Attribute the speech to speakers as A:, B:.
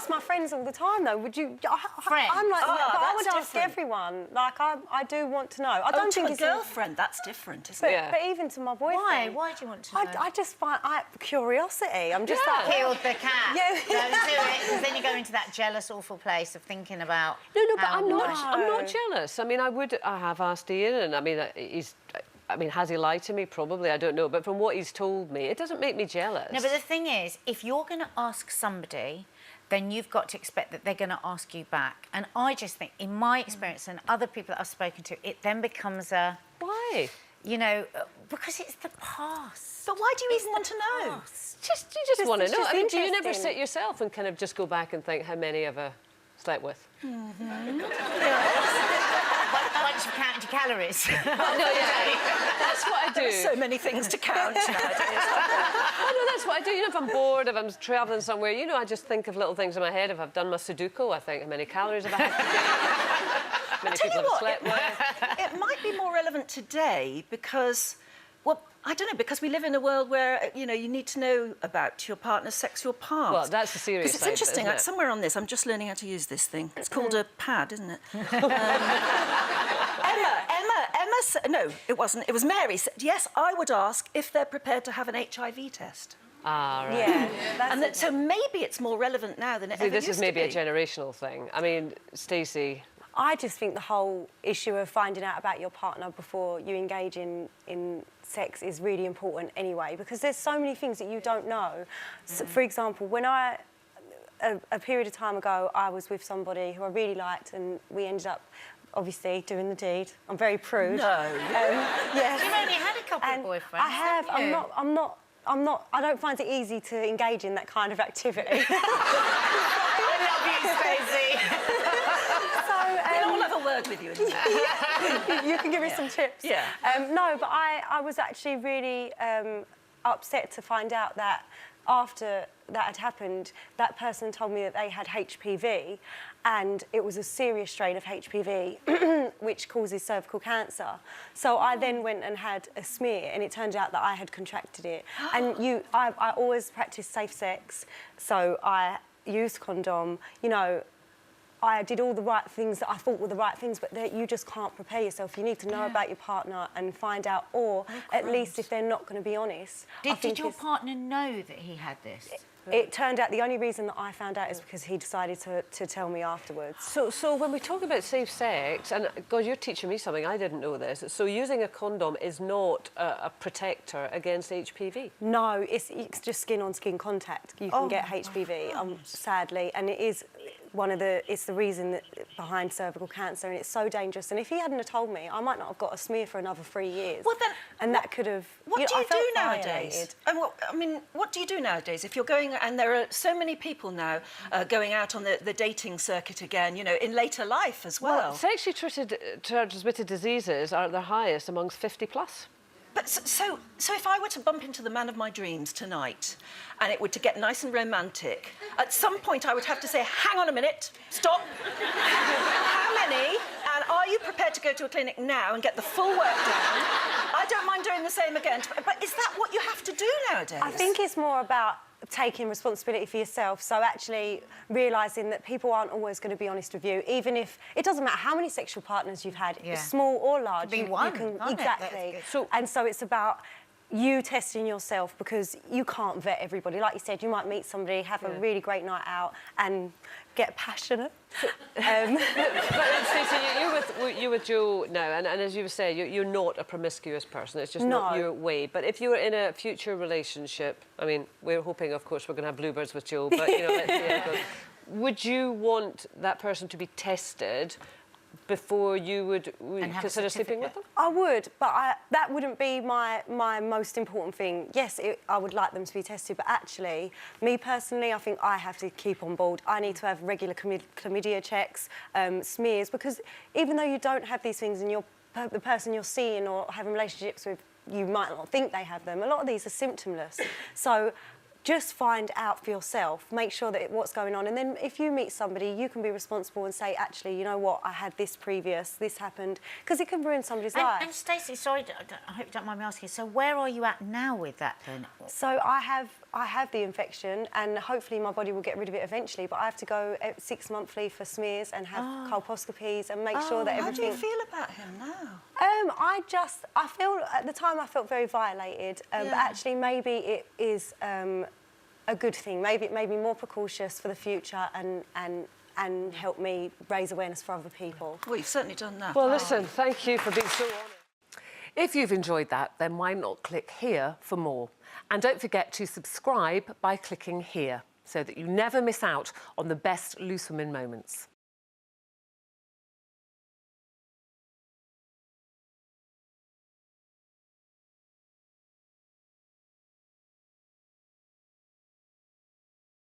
A: ask my friends all the time, though. Would you...
B: Friends?
A: I'm like, but I would ask
B: different.
A: everyone. Like, I do want to know. I don't think
C: to
A: it's
C: a girlfriend, that's different, isn't it?
A: But even to my boyfriend...
B: Why? Why do you want to know?
A: I just find... curiosity. I'm just like...
B: Killed the cat.
A: Yeah.
B: Don't do it, because then you go into that jealous, awful place of thinking about...
D: No, but I'm not jealous. I mean, I have asked Ian, and I mean, has he lied to me? Probably, I don't know. But from what he's told me, it doesn't make me jealous.
B: No, but the thing is, if you're going to ask somebody, then you've got to expect that they're going to ask you back. And I just think, in my experience and other people that I've spoken to, it then becomes a...
D: Why?
B: You know, because it's the past.
C: But why do you even want to know?
D: You just want to know. I mean, do you never
A: interesting.
D: sit yourself and kind of just go back and think how many have I slept with?
B: Once you've counted your calories.
D: That's what I do.
C: So many things to count nowadays.
D: I know, that's what I do. You know, if I'm bored, if I'm travelling somewhere, you know, I just think of little things in my head. If I've done my Sudoku, I think how many calories have I had today? How many people have I slept with?
C: It might be more relevant today because, well, I don't know, because we live in a world where, you know, you need to know about your partner's sexual past.
D: Well, that's the serious
C: Because it's
D: side,
C: interesting,
D: isn't it?
C: somewhere on this, I'm just learning how to use this thing. It's called a pad, isn't it? No, it wasn't. It was Mary said, yes, I would ask if they're prepared to have an HIV test.
D: Ah, right.
A: Yeah.
C: So maybe it's more relevant now than it ever used to be.
D: This is maybe a generational thing. I mean, Stacey...
A: I just think the whole issue of finding out about your partner before you engage in sex is really important anyway, because there's so many things that you don't know. So, for example, when a period of time ago, I was with somebody who I really liked, and we ended up obviously doing the deed. I'm very prude.
C: No.
A: Yes.
B: You've only had a couple of boyfriends.
A: I have.
B: haven't you?
A: I'm not. I don't find it easy to engage in that kind of activity.
B: I love you, Stacey.
C: We'll have a word with you.
A: You can give me some tips.
C: Yeah.
A: No, but I was actually really upset to find out that after that had happened, that person told me that they had HPV, and it was a serious strain of HPV, which causes cervical cancer. So I then went and had a smear, and it turned out that I had contracted it. And I always practiced safe sex, so I used condom, you know. I did all the right things that I thought were the right things, but you just can't prepare yourself. You need to know about your partner and find out, or at least if they're not going to be honest.
B: Did your partner know that he had this?
A: It turned out the only reason that I found out is because he decided to tell me afterwards.
D: So when we talk about safe sex, and God, you're teaching me something, I didn't know this. So using a condom is not a protector against HPV?
A: No, it's just skin-on-skin contact. You can get HPV, sadly, and it is it's the reason behind cervical cancer, and it's so dangerous. And if he hadn't have told me, I might not have got a smear for another 3 years.
C: Well, then,
A: and that could have...
C: What do you do nowadays?
A: Violated.
C: And what do you do nowadays if you're going? And there are so many people now going out on the dating circuit again. You know, in later life as well.
D: Sexually transmitted diseases are the highest amongst 50+.
C: But so if I were to bump into the man of my dreams tonight, and it were to get nice and romantic, at some point I would have to say, hang on a minute, stop. How many? And are you prepared to go to a clinic now and get the full work done? I don't mind doing the same again. But is that what you have to do nowadays?
A: I think it's more about taking responsibility for yourself, so actually realising that people aren't always going to be honest with you, even if it doesn't matter how many sexual partners you've had, small or large.
B: Could be one,
A: exactly. And so it's about you testing yourself, because you can't vet everybody. Like you said, you might meet somebody, have a really great night out, and get passionate.
D: But Stacey, you with Joe now, and as you say, you're not a promiscuous person. It's just not your way. But if you were in a future relationship, I mean, we're hoping, of course, we're going to have bluebirds with Joe, but, you know, let's see how it goes. Would you want that person to be tested before you would consider sleeping with them?
A: I would, but that wouldn't be my most important thing. Yes, I would like them to be tested, but actually, me personally, I think I have to keep on board. I need to have regular chlamydia checks, smears, because even though you don't have these things and the person you're seeing or having relationships with, you might not think they have them. A lot of these are symptomless. So just find out for yourself, make sure that what's going on, and then if you meet somebody, you can be responsible and say, actually, you know what, I had this this happened, because it can ruin somebody's life.
B: And Stacey, sorry, I hope you don't mind me asking, so where are you at now with that then?
A: So I have the infection, and hopefully my body will get rid of it eventually, but I have to go 6 monthly for smears and have colposcopies and make sure that everything...
C: How do you feel about him now?
A: I feel, at the time I felt very violated, but actually maybe it is a good thing. Maybe it made me more precautious for the future and help me raise awareness for other people.
C: Well, you've certainly done that.
D: Well, listen, thank you for being so honest. If you've enjoyed that, then why not click here for more? And don't forget to subscribe by clicking here so that you never miss out on the best Loose Women moments.